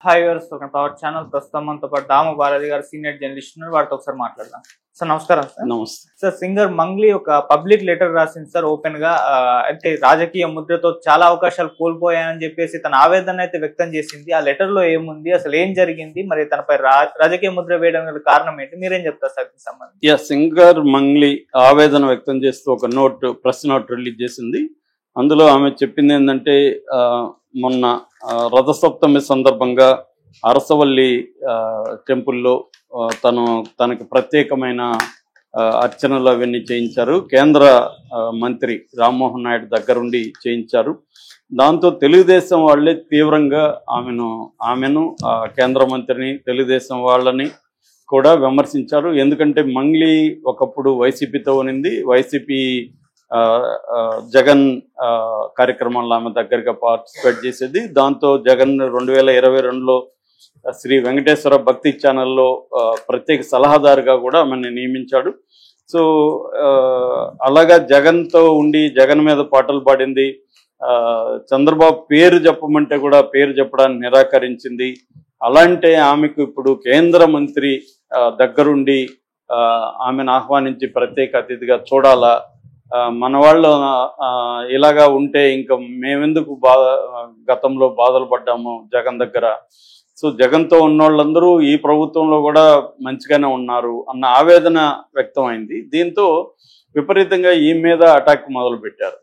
Hi viewers, power channel ప్రస్తుతం మనతో పాటు దాము బాలాజీ గారు సీనియర్ జర్నలిస్ట్ ఉన్నారు. వారితో ఒకసారి మాట్లాడదాం. సార్ నమస్కారం. సార్ నమస్తే సార్, సింగర్ మంగ్లీ ఒక పబ్లిక్ లెటర్ రాసింది సార్ ఓపెన్ గా. అయితే రాజకీయ ముద్రతో చాలా అవకాశాలు కోల్పోయాయని చెప్పేసి తన ఆవేదన అయితే వ్యక్తం చేసింది. ఆ లెటర్ లో ఏముంది, అసలు ఏం జరిగింది, మరి తనపై రాజకీయ ముద్ర వేయడం గల కారణం ఏంటి, మీరేం చెప్తారు సార్ దీనికి సంబంధించి? సింగర్ మంగ్లీ ఆవేదన వ్యక్తం చేస్తూ ఒక ప్రెస్ నోట్ రిలీజ్ చేసింది. అందులో ఆమె చెప్పింది ఏంటంటే, మొన్న రథసప్తమి సందర్భంగా అరసవల్లి టెంపుల్లో తనకి ప్రత్యేకమైన అర్చనలు అవన్నీ చేయించారు. కేంద్ర మంత్రి రామ్మోహన్ నాయుడు దగ్గరుండి చేయించారు. దాంతో తెలుగుదేశం వాళ్ళే తీవ్రంగా ఆమెను కేంద్ర మంత్రిని, తెలుగుదేశం వాళ్ళని కూడా విమర్శించారు. ఎందుకంటే మంగ్లీ ఒకప్పుడు వైసీపీతో ఉనింది. వైసీపీ జగన్ కార్యక్రమంలో ఆమె దగ్గరగా పార్టిసిపేట్ చేసేది. దాంతో జగన్ 2022లో శ్రీ వెంకటేశ్వర భక్తి ఛానల్లో ప్రత్యేక సలహాదారుగా కూడా ఆమెను నియమించాడు. సో అలాగా జగన్తో ఉండి జగన్ మీద పాటలు పాడింది. చంద్రబాబు పేరు చెప్పమంటే కూడా పేరు చెప్పడానికి నిరాకరించింది. అలాంటి ఆమెకు ఇప్పుడు కేంద్ర మంత్రి దగ్గరుండి ఆమెను ఆహ్వానించి ప్రత్యేక అతిథిగా చూడాలా, మన వాళ్ళు ఇలాగా ఉంటే ఇంకా మేమెందుకు గతంలో బాధలు పడ్డాము జగన్ దగ్గర, సో జగన్తో ఉన్నోళ్ళందరూ ఈ ప్రభుత్వంలో కూడా మంచిగానే ఉన్నారు అన్న ఆవేదన వ్యక్తం అయింది. దీంతో విపరీతంగా ఈ మీద అటాక్ మొదలు పెట్టారు.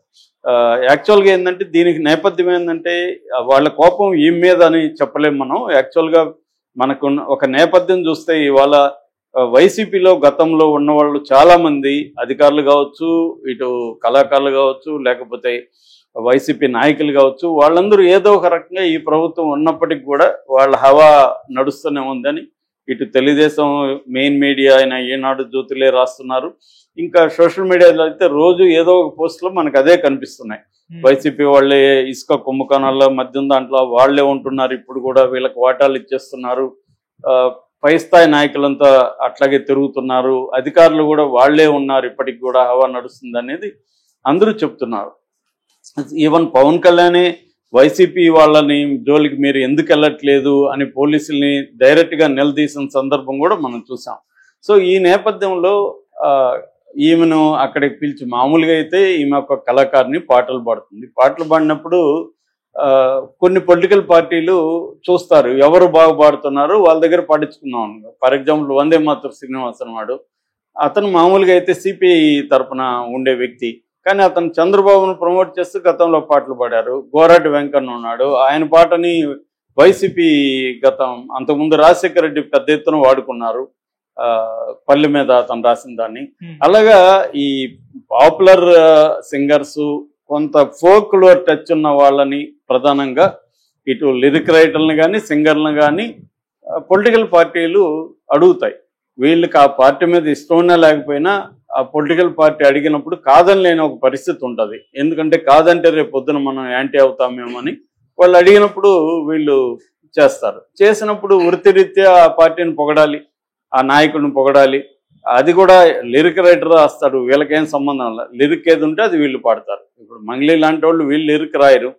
యాక్చువల్గా ఏంటంటే దీనికి నేపథ్యం ఏంటంటే, వాళ్ళ కోపం ఈ మీద అని చెప్పలేము మనం. యాక్చువల్గా మనకు ఒక నేపథ్యం చూస్తే ఇవాళ వైసీపీలో గతంలో ఉన్నవాళ్ళు చాలామంది అధికారులు కావచ్చు, ఇటు కళాకారులు కావచ్చు, లేకపోతే వైసీపీ నాయకులు కావచ్చు, వాళ్ళందరూ ఏదో ఒక రకంగా ఈ ప్రభుత్వం ఉన్నప్పటికీ కూడా వాళ్ళ హవా నడుస్తూనే ఉందని ఇటు తెలుగుదేశం మెయిన్ మీడియా అయిన ఈనాడు, జ్యోతిలే రాస్తున్నారు. ఇంకా సోషల్ మీడియాలో అయితే రోజు ఏదో ఒక పోస్టులో మనకు అదే కనిపిస్తున్నాయి. వైసీపీ వాళ్ళే ఇసుక కుంభకోణాల్లో మధ్యం దాంట్లో వాళ్ళే ఉంటున్నారు, ఇప్పుడు కూడా వీళ్ళకి వాటాలు ఇచ్చేస్తున్నారు, పై స్థాయి నాయకులంతా అట్లాగే తిరుగుతున్నారు, అధికారులు కూడా వాళ్లే ఉన్నారు, ఇప్పటికి కూడా హవా నడుస్తుంది అనేది అందరూ చెప్తున్నారు. ఈవెన్ పవన్ కళ్యాణే వైసీపీ వాళ్ళని జోలికి మీరు ఎందుకు వెళ్ళట్లేదు అని పోలీసుల్ని డైరెక్ట్గా నిలదీసిన సందర్భం కూడా మనం చూసాం. సో ఈ నేపథ్యంలో ఈమెను అక్కడికి పిలిచి, మామూలుగా అయితే ఈమె ఒక కళాకారిని, పాటలు పాడుతుంది. పాటలు పాడినప్పుడు కొన్ని పొలిటికల్ పార్టీలు చూస్తారు ఎవరు బాగా పాడుతున్నారు, వాళ్ళ దగ్గర పాడించుకున్నాం. ఫర్ ఎగ్జాంపుల్ వందే మాతరం శ్రీనివాస్ అన్నాడు, అతను మామూలుగా అయితే సిపిఐ తరఫున ఉండే వ్యక్తి, కానీ అతను చంద్రబాబును ప్రమోట్ చేస్తూ గతంలో పాటలు పాడారు. గోరాటి వెంకన్న ఉన్నాడు, ఆయన పాటని వైసీపీ అంతకుముందు రాజశేఖర రెడ్డి పెద్ద ఎత్తున వాడుకున్నారు, పల్లె మీద అతను రాసిన దాన్ని. అలాగా ఈ పాపులర్ సింగర్స్, కొంత ఫోక్లోర్ టచ్ ఉన్న వాళ్ళని ప్రధానంగా ఇటు లిరిక్ రైటర్లను కానీ సింగర్లను కానీ పొలిటికల్ పార్టీలు అడుగుతాయి. వీళ్ళకి ఆ పార్టీ మీద ఇష్టమైనా లేకపోయినా ఆ పొలిటికల్ పార్టీ అడిగినప్పుడు కాదని లేని ఒక పరిస్థితి ఉంటుంది. ఎందుకంటే కాదంటే రేపు పొద్దున మనం యాంటీ అవుతామేమని వాళ్ళు అడిగినప్పుడు వీళ్ళు చేస్తారు. చేసినప్పుడు వృత్తిరీత్యా ఆ పార్టీని పొగడాలి, ఆ నాయకుడిని పొగడాలి. అది కూడా లిరిక్ రైటర్ రాస్తాడు, వీళ్ళకేం సంబంధం లేదు. లిరిక్ ఏది ఉంటే అది వీళ్ళు పాడతారు. ఇప్పుడు మంగ్లీ లాంటి వాళ్ళు వీళ్ళు లిరిక్ రాయరు,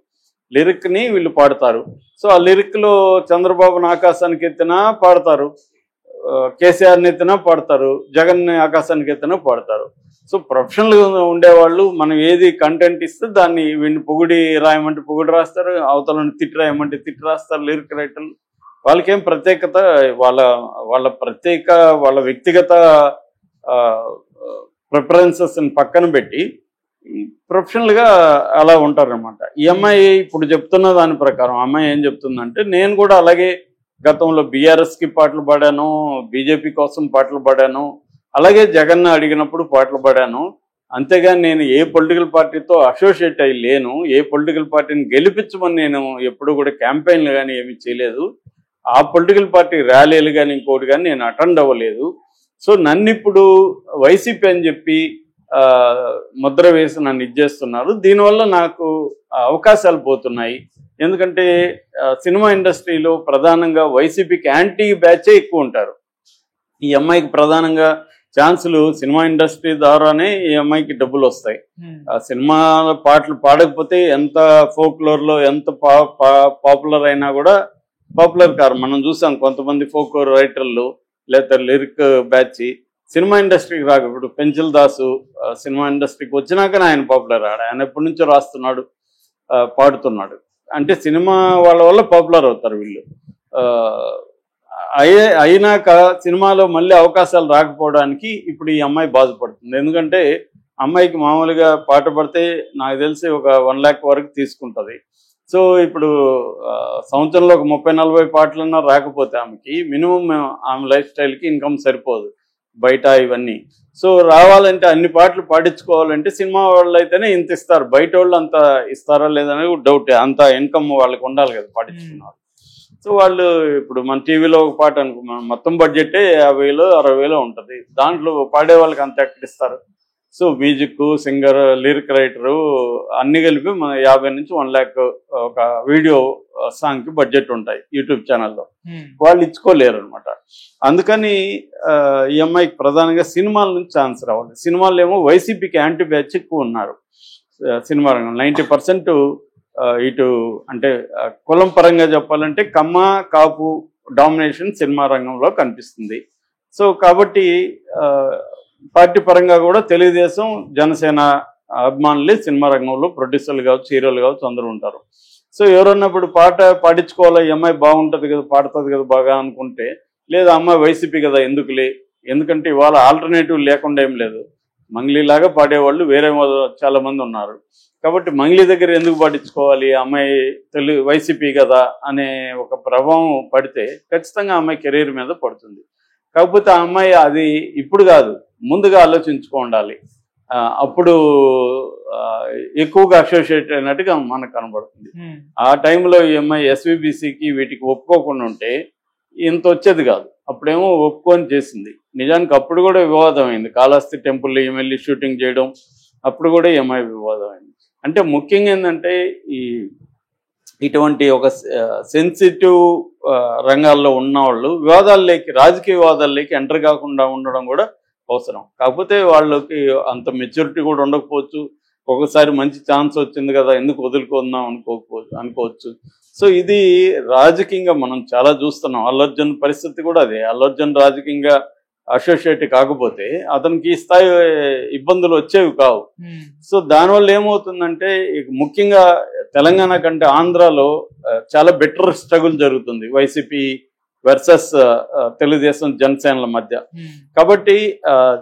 లిరిక్ని వీళ్ళు పాడతారు. సో ఆ లిరిక్లో చంద్రబాబుని ఆకాశానికి ఎత్తినా పాడతారు, కేసీఆర్ని ఎత్తినా పాడతారు, జగన్ని ఆకాశానికి ఎత్తినా పాడతారు. సో ప్రొఫెషనల్గా ఉండేవాళ్ళు మనం ఏది కంటెంట్ ఇస్తే దాన్ని వీడిని పొగిడి రాయమంటే పొగిడి రాస్తారు, అవతలని తిట్టి రాయమంటే తిట్టి రాస్తారు లిరిక్ రైటర్లు. వాళ్ళకేం ప్రత్యేకత, వాళ్ళ వ్యక్తిగత ప్రిఫరెన్సెస్ని పక్కన పెట్టి ప్రొఫెషనల్గా అలా ఉంటారనమాట. ఈ అమ్మాయి ఇప్పుడు చెప్తున్న దాని ప్రకారం అమ్మాయి ఏం చెప్తుందంటే, నేను కూడా అలాగే గతంలో బీఆర్ఎస్కి పాటలు పాడాను, బీజేపీ కోసం పాటలు పాడాను, అలాగే జగన్ అడిగినప్పుడు పాటలు పాడాను, అంతేగాని నేను ఏ పొలిటికల్ పార్టీతో అసోసియేట్ అయ్యి లేను, ఏ పొలిటికల్ పార్టీని గెలిపించమని నేను ఎప్పుడు కూడా క్యాంపెయిన్లు కానీ ఏమీ చేయలేదు, ఆ పొలిటికల్ పార్టీ ర్యాలీలు కానీ ఇంకోటి కానీ నేను అటెండ్ అవ్వలేదు. సో నన్ను ఇప్పుడు వైసీపీ అని చెప్పి ముద్ర వేసి నన్ను ఇచ్చేస్తున్నారు, దీనివల్ల నాకు అవకాశాలు పోతున్నాయి. ఎందుకంటే సినిమా ఇండస్ట్రీలో ప్రధానంగా వైసీపీకి యాంటీ బ్యాచే ఎక్కువ ఉంటారు. ఈ అమ్మాయికి ప్రధానంగా ఛాన్సులు సినిమా ఇండస్ట్రీ ద్వారానే ఈ అమ్మాయికి డబ్బులు వస్తాయి. సినిమా పాటలు పాడకపోతే ఎంత ఫోక్లోర్లో ఎంత పాపులర్ అయినా కూడా పాపులర్ కారు. మనం చూసాం కొంతమంది ఫోక్ రైటర్లు లేదా లిరిక్ బ్యాచ్ సినిమా ఇండస్ట్రీకి రాక, ఇప్పుడు పెంచల్ దాసు సినిమా ఇండస్ట్రీకి వచ్చినాకనే ఆయన పాపులర్. ఆయన ఎప్పటి నుంచో రాస్తున్నాడు, పాడుతున్నాడు. అంటే సినిమా వాళ్ళ వల్ల పాపులర్ అవుతారు వీళ్ళు. అయినాక సినిమాలో మళ్ళీ అవకాశాలు రాకపోవడానికి ఇప్పుడు ఈ అమ్మాయి బాధపడుతుంది. ఎందుకంటే అమ్మాయికి మామూలుగా పాట పడితే నాకు తెలిసి ఒక 1 lakh వరకు తీసుకుంటుంది. సో ఇప్పుడు సంవత్సరంలో ఒక 30-40 పాటలన్నా రాకపోతే ఆమెకి మినిమం ఆమె లైఫ్ స్టైల్కి ఇన్కమ్ సరిపోదు బయట ఇవన్నీ. సో రావాలంటే అన్ని పాటలు పాడించుకోవాలంటే సినిమా వాళ్ళు అయితేనే ఇంత ఇస్తారు, బయట వాళ్ళు అంత ఇస్తారా లేదనేది డౌట్. అంత ఇన్కమ్ వాళ్ళకి ఉండాలి కదా పాడించుకున్నారు. సో వాళ్ళు ఇప్పుడు మన టీవీలో ఒక పాట అనుకున్నాం, మొత్తం బడ్జెటే 50,000-60,000 ఉంటుంది. దాంట్లో పాడే వాళ్ళకి అంత ఎక్కడ ఇస్తారు? So music, singer, lyric writer అన్ని కలిపి మన 50 నుంచి 1 lakh ఒక వీడియో సాంగ్కి బడ్జెట్ ఉంటాయి యూట్యూబ్ ఛానల్లో. వాళ్ళు ఇచ్చుకోలేరు అనమాట. అందుకని ఈ అమ్మాయికి ప్రధానంగా సినిమాల నుంచి ఛాన్స్ రావాలి. సినిమాల్లో ఏమో వైసీపీకి యాంటీ బ్యాచ్ ఎక్కువ ఉన్నారు సినిమా రంగం. 90% ఇటు అంటే కులం పరంగా చెప్పాలంటే కమ్మ కాపు డామినేషన్ సినిమా రంగంలో కనిపిస్తుంది. సో కాబట్టి పార్టీ పరంగా కూడా తెలుగుదేశం, జనసేన అభిమానులే సినిమా రంగంలో ప్రొడ్యూసర్లు కావచ్చు, హీరోలు కావచ్చు అందరూ ఉంటారు. సో ఎవరన్నప్పుడు పాట పాడించుకోవాలా, ఈ అమ్మాయి బాగుంటుంది కదా, పాడుతుంది కదా బాగా అనుకుంటే, లేదా అమ్మాయి వైసీపీ కదా ఎందుకులే, ఎందుకంటే ఇవాళ ఆల్టర్నేటివ్ లేకుండా ఏం లేదు. మంగ్లీలాగా పాడేవాళ్ళు వేరే చాలా మంది ఉన్నారు. కాబట్టి మంగ్లీ దగ్గర ఎందుకు పాటించుకోవాలి, అమ్మాయి వైసీపీ కదా అనే ఒక ప్రభావం పడితే ఖచ్చితంగా అమ్మాయి కెరీర్ మీద పడుతుంది. కాకపోతే ఆ అమ్మాయి అది ఇప్పుడు కాదు, ముందుగా ఆలోచించుకోవాలి. అప్పుడు ఎక్కువగా అసోసియేట్ అయినట్టుగా మనకు కనబడుతుంది. ఆ టైంలో ఈ అమ్మాయి ఎస్విబిసికి వీటికి ఒప్పుకోకుండా ఉంటే ఇంత వచ్చేది కాదు. అప్పుడేమో ఒప్పుకొని చేసింది. నిజానికి అప్పుడు కూడా వివాదం అయింది. కాళహస్తి టెంపుల్ ఎమ్మెల్యే షూటింగ్ చేయడం, అప్పుడు కూడా ఈ అమ్మాయి వివాదం అయింది. అంటే ముఖ్యంగా ఏంటంటే ఇటువంటి ఒక సెన్సిటివ్ రంగాల్లో ఉన్నవాళ్ళు వివాదాల్లోకి, రాజకీయ వివాదాల్లోకి ఎంటర్ కాకుండా ఉండడం కూడా అవసరం. కాకపోతే వాళ్ళకి అంత మెచ్యూరిటీ కూడా ఉండకపోవచ్చు. ఒకసారి మంచి ఛాన్స్ వచ్చింది కదా ఎందుకు వదులుకుందాం అనుకోవచ్చు. సో ఇది రాజకీయంగా మనం చాలా చూస్తున్నాం. అల్లు అర్జున్ పరిస్థితి కూడా అదే. అల్లు అర్జున్ రాజకీయంగా అసోసియేట్ కాకపోతే అతనికి ఈ స్థాయి ఇబ్బందులు వచ్చేవి కావు. సో దానివల్ల ఏమవుతుందంటే ముఖ్యంగా తెలంగాణ కంటే ఆంధ్రాలో చాలా బెటర్ స్ట్రగుల్ జరుగుతుంది వైసీపీ వర్సెస్ తెలుగుదేశం, జనసేనల మధ్య. కాబట్టి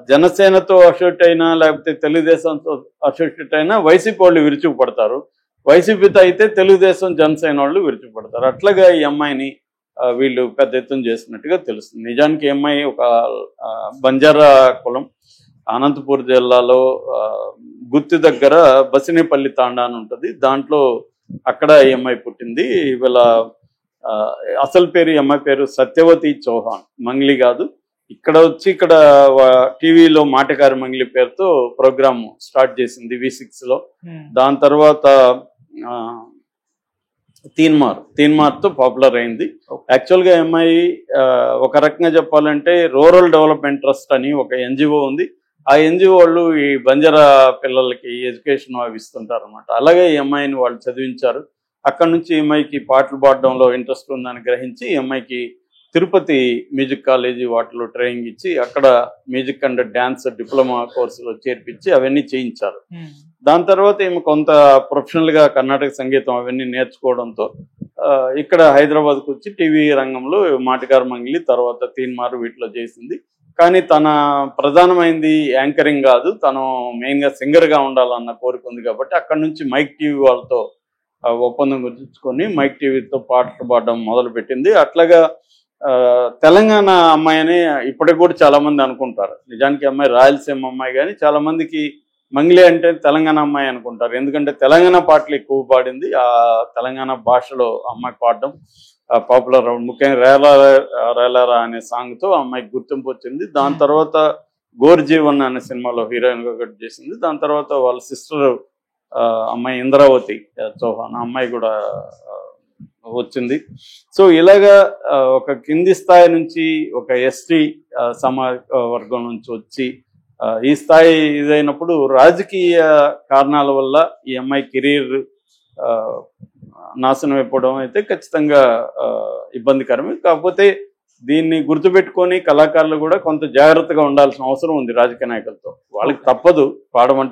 జనసేనతో అసోసియేట్ అయినా లేకపోతే తెలుగుదేశంతో అసోసియేట్ అయినా వైసీపీ వాళ్ళు విరుచుకుపడతారు. వైసీపీతో అయితే తెలుగుదేశం, జనసేన వాళ్ళు విరుచుకుపడతారు. అట్లాగా ఈ అమ్మాయిని వీళ్ళు పెద్ద ఎత్తున చేసినట్టుగా తెలుస్తుంది. నిజానికి ఈ అమ్మాయి ఒక బంజారా కులం, అనంతపూర్ జిల్లాలో గుత్తి దగ్గర బసినేపల్లి తాండా అని ఉంటుంది. దాంట్లో అక్కడ ఈ అమ్మాయి పుట్టింది. వీళ్ళ అసలు పేరు, ఈ అమ్మాయి పేరు సత్యవతి చౌహాన్. మంగ్లీ కాదు. ఇక్కడ వచ్చి ఇక్కడ టీవీలో మాటకారి మంగ్లీ పేరుతో ప్రోగ్రామ్ స్టార్ట్ చేసింది V6లో. దాని తర్వాత తీన్మార్తో పాపులర్ అయింది. యాక్చువల్గా అమ్మాయి ఒక రకంగా చెప్పాలంటే రూరల్ డెవలప్మెంట్ ట్రస్ట్ అని ఒక NGO ఉంది. ఆ NGO వాళ్ళు ఈ బంజారా పిల్లలకి ఎడ్యుకేషన్ అవి ఇస్తుంటారు అనమాట. అలాగే ఈ అమ్మాయిని వాళ్ళు చదివించారు. అక్కడ నుంచి ఈ అమ్మాయికి పాటలు పాడడంలో ఇంట్రెస్ట్ ఉందని గ్రహించి ఈ అమ్మాయికి తిరుపతి మ్యూజిక్ కాలేజీ వాటిలో ట్రైనింగ్ ఇచ్చి అక్కడ మ్యూజిక్ అండ్ డ్యాన్స్ డిప్లొమా కోర్సులో చేర్పించి అవన్నీ చేయించారు. దాని తర్వాత ఏమో కొంత ప్రొఫెషనల్గా కర్ణాటక సంగీతం అవన్నీ నేర్చుకోవడంతో ఇక్కడ హైదరాబాద్కు వచ్చి టీవీ రంగంలో మాటకారి మంగ్లీ, తర్వాత తీన్మార్ వీటిలో చేసింది. కానీ తన ప్రధానమైంది యాంకరింగ్ కాదు, తను మెయిన్గా సింగర్గా ఉండాలన్న కోరిక ఉంది. కాబట్టి అక్కడ నుంచి మైక్ టీవీ వాళ్ళతో ఒప్పందం కుదుర్చుకొని మైక్ టీవీతో పాటలు పాడడం మొదలుపెట్టింది. అట్లాగా తెలంగాణ అమ్మాయి అని ఇప్పటికి కూడా చాలా మంది అనుకుంటారు. నిజానికి అమ్మాయి రాయలసీమ అమ్మాయి, కానీ చాలా మందికి మంగ్లీ అంటే తెలంగాణ అమ్మాయి అనుకుంటారు. ఎందుకంటే తెలంగాణ పాటలు ఎక్కువ పాడింది. ఆ తెలంగాణ భాషలో అమ్మాయి పాడడం పాపులర్. ముఖ్యంగా రేలారా అనే సాంగ్తో అమ్మాయికి గుర్తింపు వచ్చింది. దాని తర్వాత గోర్ జీవన్ అనే సినిమాలో హీరోయిన్గా కట్ చేసింది. దాని తర్వాత వాళ్ళ సిస్టర్ అమ్మాయి ఇంద్రావతి చౌహాన్ అమ్మాయి కూడా వచ్చింది. సో ఇలాగా ఒక కింది స్థాయి నుంచి ఒక ఎస్టీ సమాజ వర్గం నుంచి వచ్చి ఈ స్థాయి ఇదైనప్పుడు రాజకీయ కారణాల వల్ల ఈ అమ్మాయి కెరీర్ నాశనం అయిపోవడం అయితే ఖచ్చితంగా ఇబ్బందికరమే. కాకపోతే దీన్ని గుర్తుపెట్టుకొని కళాకారులు కూడా కొంత జాగ్రత్తగా ఉండాల్సిన అవసరం ఉంది రాజకీయ నాయకులతో. వాళ్ళకి తప్పదు, పాడమంటే